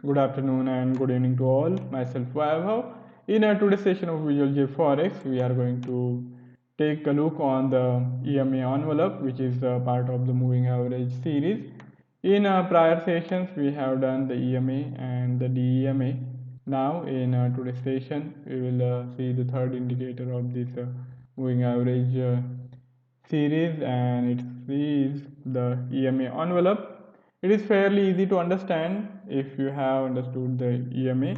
Good afternoon and good evening to all. Myself Vaibhav. In our today's session of Visual JForex, we are going to take a look on the EMA envelope, which is part of the moving average series. In prior sessions, we have done the EMA and the DEMA. Now, in today's session, we will see the third indicator of this moving average series, and it is the EMA envelope. It is fairly easy to understand if you have understood the EMA,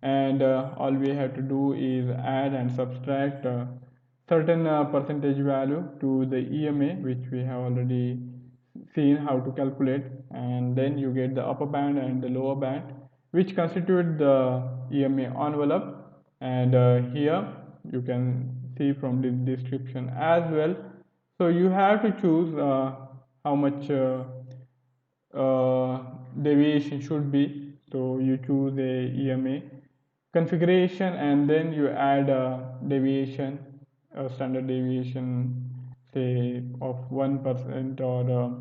and all we have to do is add and subtract certain percentage value to the EMA, which we have already seen how to calculate, and then you get the upper band and the lower band, which constitute the EMA envelope. And here you can see from the description as well. So you have to choose how much deviation should be. So you choose a EMA configuration, and then you add a deviation, a standard deviation, say of 1% or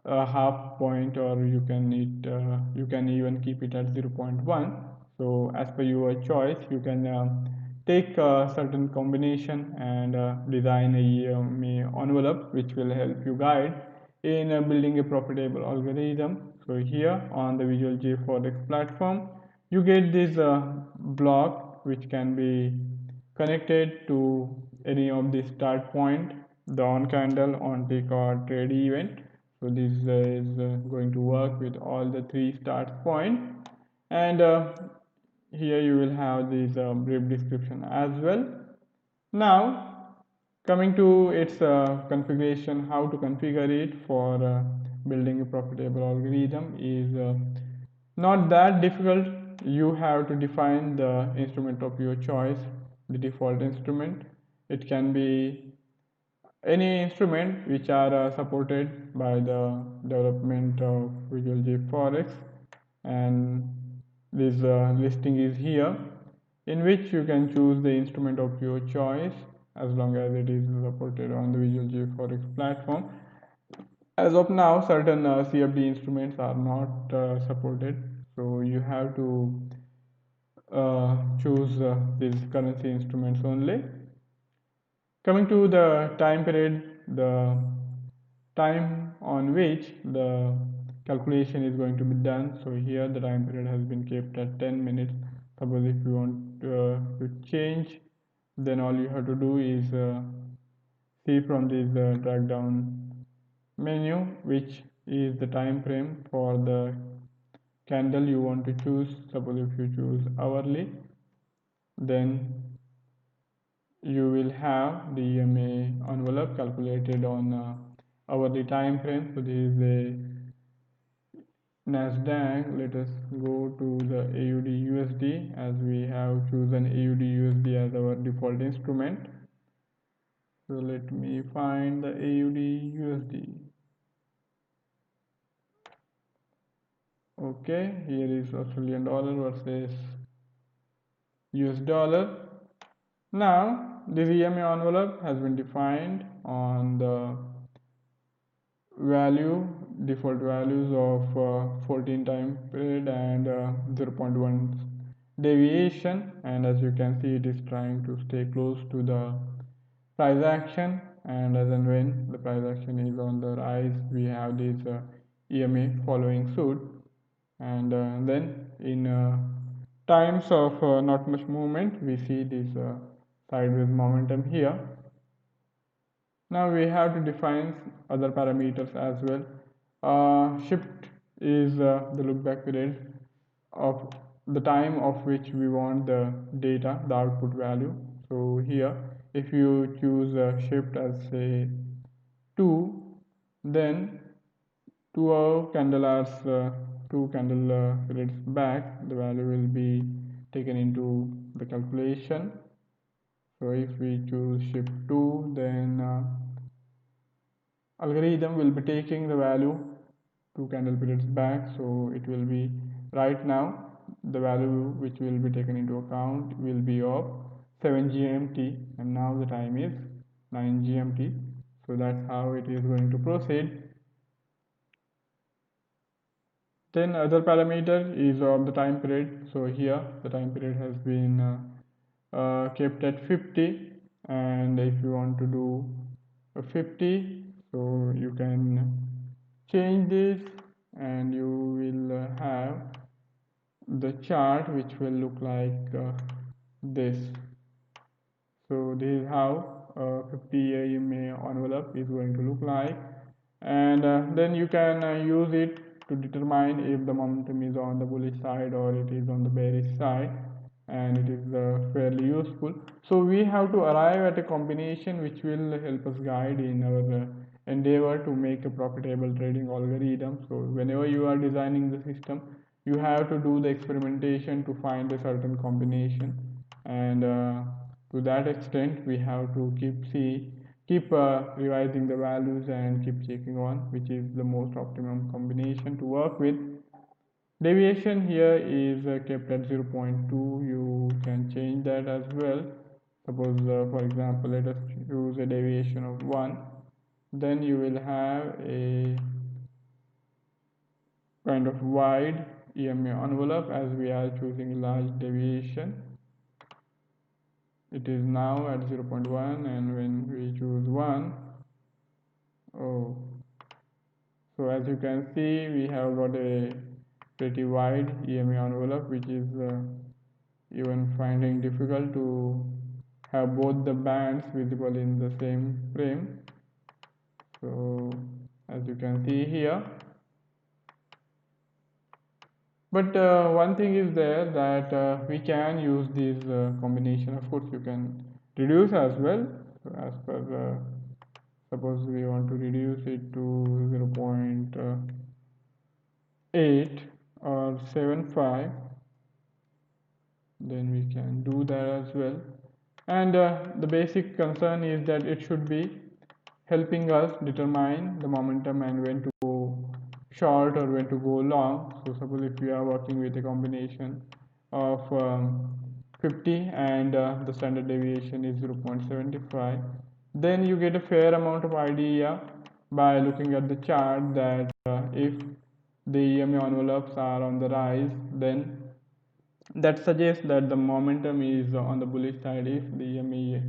a half point, or you can even keep it at 0.1. So as per your choice, you can take a certain combination and design a EMA envelope, which will help you guide in building a profitable algorithm. So here on the Visual JForex platform, you get this block which can be connected to any of the start point, the on candle, on tick or trade event. So this is going to work with all the three start point, and here you will have this brief description as well. Now, coming to its configuration, how to configure it for building a profitable algorithm is not that difficult. You have to define the instrument of your choice, the default instrument. It can be any instrument which are supported by the development of Visual JForex, and this listing is here, in which you can choose the instrument of your choice as long as it is supported on the Visual JForex platform. As of now, certain CFD instruments are not supported, so you have to choose these currency instruments only. Coming to the time period, the time on which the calculation is going to be done. So here the time period has been kept at 10 minutes. Suppose if you want to change, then all you have to do is see from this drag down menu, which is the time frame for the candle you want to choose. Suppose if you choose hourly, then you will have the EMA envelope calculated on hourly time frame. So this is a Nasdaq. Let us go to the AUD USD, as we have chosen AUD USD as our default instrument. So let me find the AUD USD. Okay, here is Australian dollar versus US dollar. Now this EMA envelope has been defined on the default values of 14 time period and 0.1 deviation, and as you can see, it is trying to stay close to the price action, and as and when the price action is on the rise, we have this EMA following suit, and then in times of not much movement, we see this sideways momentum here. Now we have to define other parameters as well. Shift is the look back period of the time of which we want the data, the output value. So here, if you choose shift as say 2, then 2 candle periods back, the value will be taken into the calculation. So if we choose shift 2, then algorithm will be taking the value 2 candle periods back. So it will be right now the value which will be taken into account will be of 7 GMT, and now the time is 9 GMT. So that's how it is going to proceed. Then other parameter is of the time period. So here the time period has been kept at 50, and if you want to do a 50, so you can change this and you will have the chart which will look like this. So this is how 50 EMA envelope is going to look like, and then you can use it to determine if the momentum is on the bullish side or it is on the bearish side, and it is fairly useful. So we have to arrive at a combination which will help us guide in our endeavor to make a profitable trading algorithm. So whenever you are designing the system, you have to do the experimentation to find a certain combination, and to that extent we have to keep revising the values and keep checking on which is the most optimum combination to work with. Deviation here is kept at 0.2. You can change that as well. Suppose for example, let us choose a deviation of 1. Then you will have a kind of wide EMA envelope as we are choosing large deviation. It is now at 0.1, and when we choose 1, oh, so as you can see we have got a pretty wide EMA envelope, which is even finding difficult to have both the bands visible in the same frame. So as you can see here, but one thing is there that we can use this combination. Of course you can reduce as well. So as per suppose we want to reduce it to 0.8 or 75, then we can do that as well. And the basic concern is that it should be helping us determine the momentum and when to go short or when to go long. So suppose if we are working with a combination of 50 and the standard deviation is 0.75, then you get a fair amount of idea by looking at the chart that if the EMA envelopes are on the rise, then that suggests that the momentum is on the bullish side. If the EMA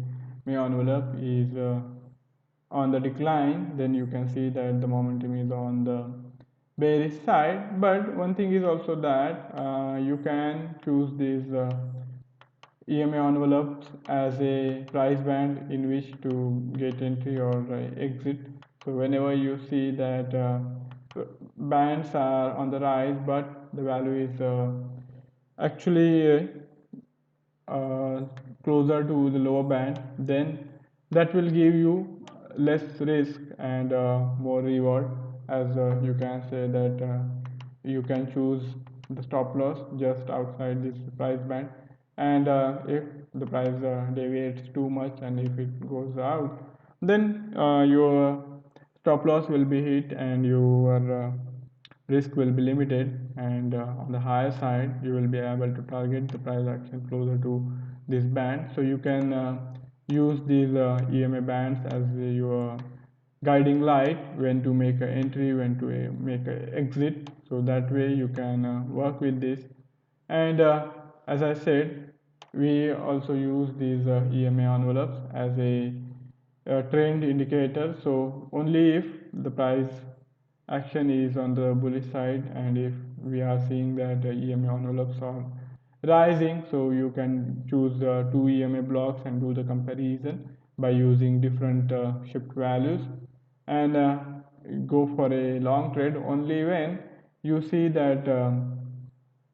envelope is on the decline, then you can see that the momentum is on the bearish side. But one thing is also that you can choose these EMA envelopes as a price band in which to get entry or exit. So whenever you see that bands are on the rise but the value is actually closer to the lower band, then that will give you less risk and more reward, as you can say that you can choose the stop loss just outside this price band, and if the price deviates too much and if it goes out, then your stop loss will be hit and your risk will be limited, and on the higher side you will be able to target the price action closer to this band. So you can use these EMA bands as your guiding light when to make an entry, when to make an exit. So that way you can work with this. And as I said, we also use these EMA envelopes as a trend indicator. So only if the price action is on the bullish side and if we are seeing that EMA envelopes are rising, so you can choose two EMA blocks and do the comparison by using different shift values, and go for a long trade only when you see that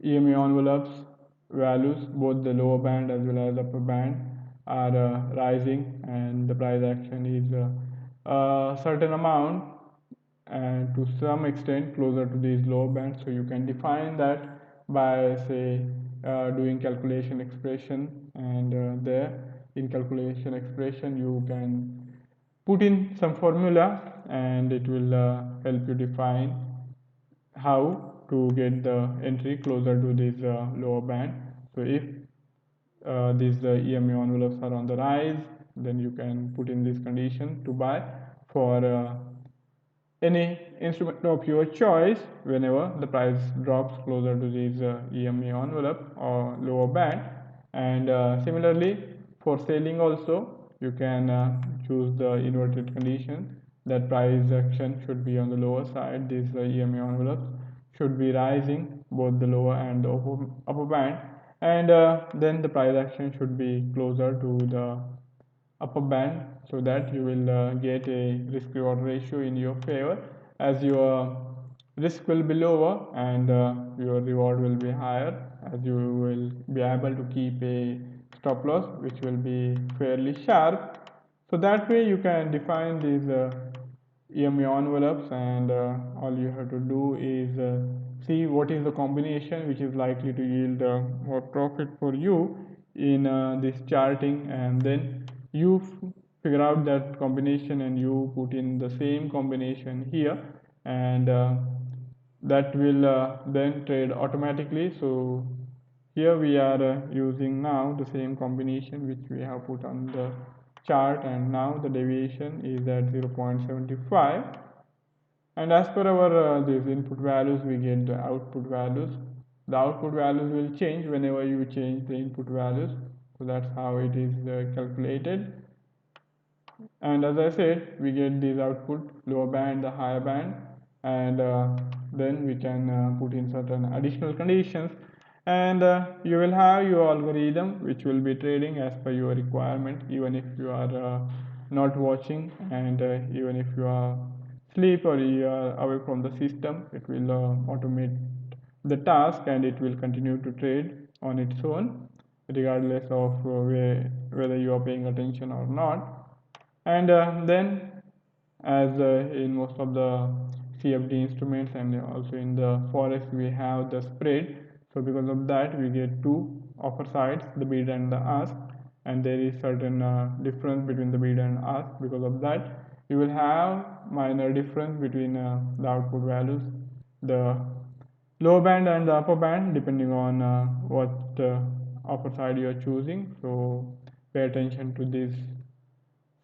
EMA envelopes values, both the lower band as well as upper band, are rising and the price action is a certain amount and to some extent closer to these lower bands. So you can define that by say doing calculation expression, and there in calculation expression you can put in some formula and it will help you define how to get the entry closer to this lower band. So if these EMA envelopes are on the rise, then you can put in this condition to buy for any instrument of your choice whenever the price drops closer to this EMA envelope or lower band. And similarly, for selling also, you can choose the inverted condition that price action should be on the lower side. These EMA envelopes should be rising both the lower and the upper band, and then the price action should be closer to the upper band, so that you will get a risk reward ratio in your favor, as your risk will be lower and your reward will be higher, as you will be able to keep a stop loss which will be fairly sharp. So that way you can define these EMA envelopes, and all you have to do is see what is the combination which is likely to yield more profit for you in this charting, and then you figure out that combination and you put in the same combination here, and that will then trade automatically. So here we are using now the same combination which we have put on the chart, and now the deviation is at 0.75, and as per our these input values we get the output values. The output values will change whenever you change the input values, so that's how it is calculated. And as I said, we get this output, lower band, the higher band, and then we can put in certain additional conditions, and you will have your algorithm which will be trading as per your requirement, even if you are not watching, and even if you are asleep or you are away from the system, it will automate the task and it will continue to trade on its own, regardless of whether you are paying attention or not. And then, as in most of the CFD instruments and also in the forex, we have the spread. So because of that, we get two offer sides, the bid and the ask, and there is certain difference between the bid and ask. Because of that, you will have minor difference between the output values, the lower band and the upper band, depending on what offer side you are choosing. So pay attention to this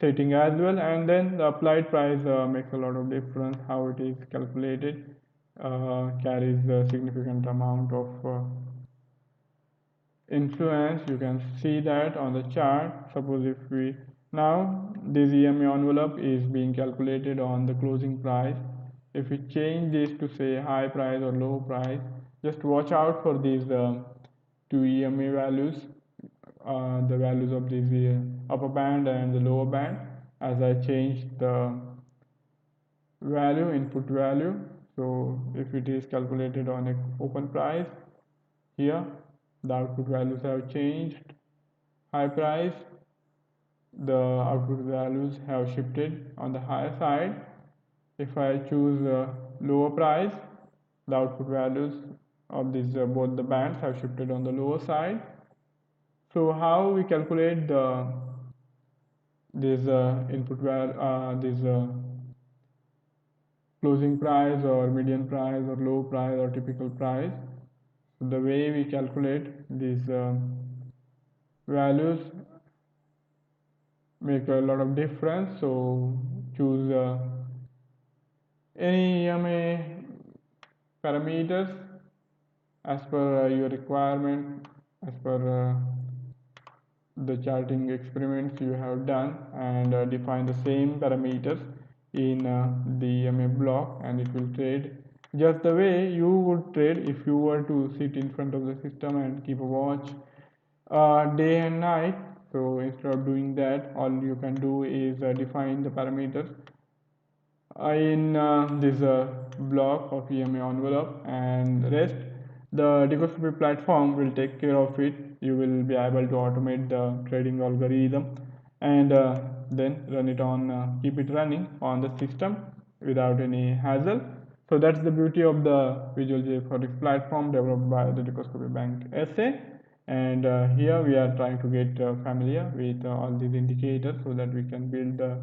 setting as well. And then the applied price makes a lot of difference. How it is calculated carries a significant amount of influence. You can see that on the chart. Suppose if we now this EMA envelope is being calculated on the closing price. If we change this to say high price or low price, just watch out for these two EMA values, the values of this upper band and the lower band, as I change the value, input value. So if it is calculated on an open price, here the output values have changed. High price, the output values have shifted on the higher side. If I choose lower price, the output values of these both the bands have shifted on the lower side. So how we calculate the this input value, this closing price or median price or low price or typical price? So the way we calculate these values make a lot of difference. So choose any EMA parameters as per your requirement, as per the charting experiments you have done, and define the same parameters in the EMA block, and it will trade just the way you would trade if you were to sit in front of the system and keep a watch day and night. So instead of doing that, all you can do is define the parameters in this block of EMA envelope, and the rest the Dukascopy platform will take care of it. You will be able to automate the trading algorithm, and then run it on keep it running on the system without any hassle. So that's the beauty of the Visual JForex platform developed by the Dukascopy Bank SA. And here we are trying to get familiar with all these indicators so that we can build the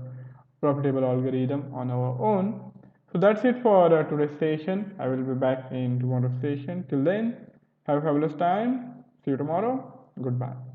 profitable algorithm on our own. So that's it for today's session. I will be back in tomorrow's session. Till then, have a fabulous time. See you tomorrow. Goodbye.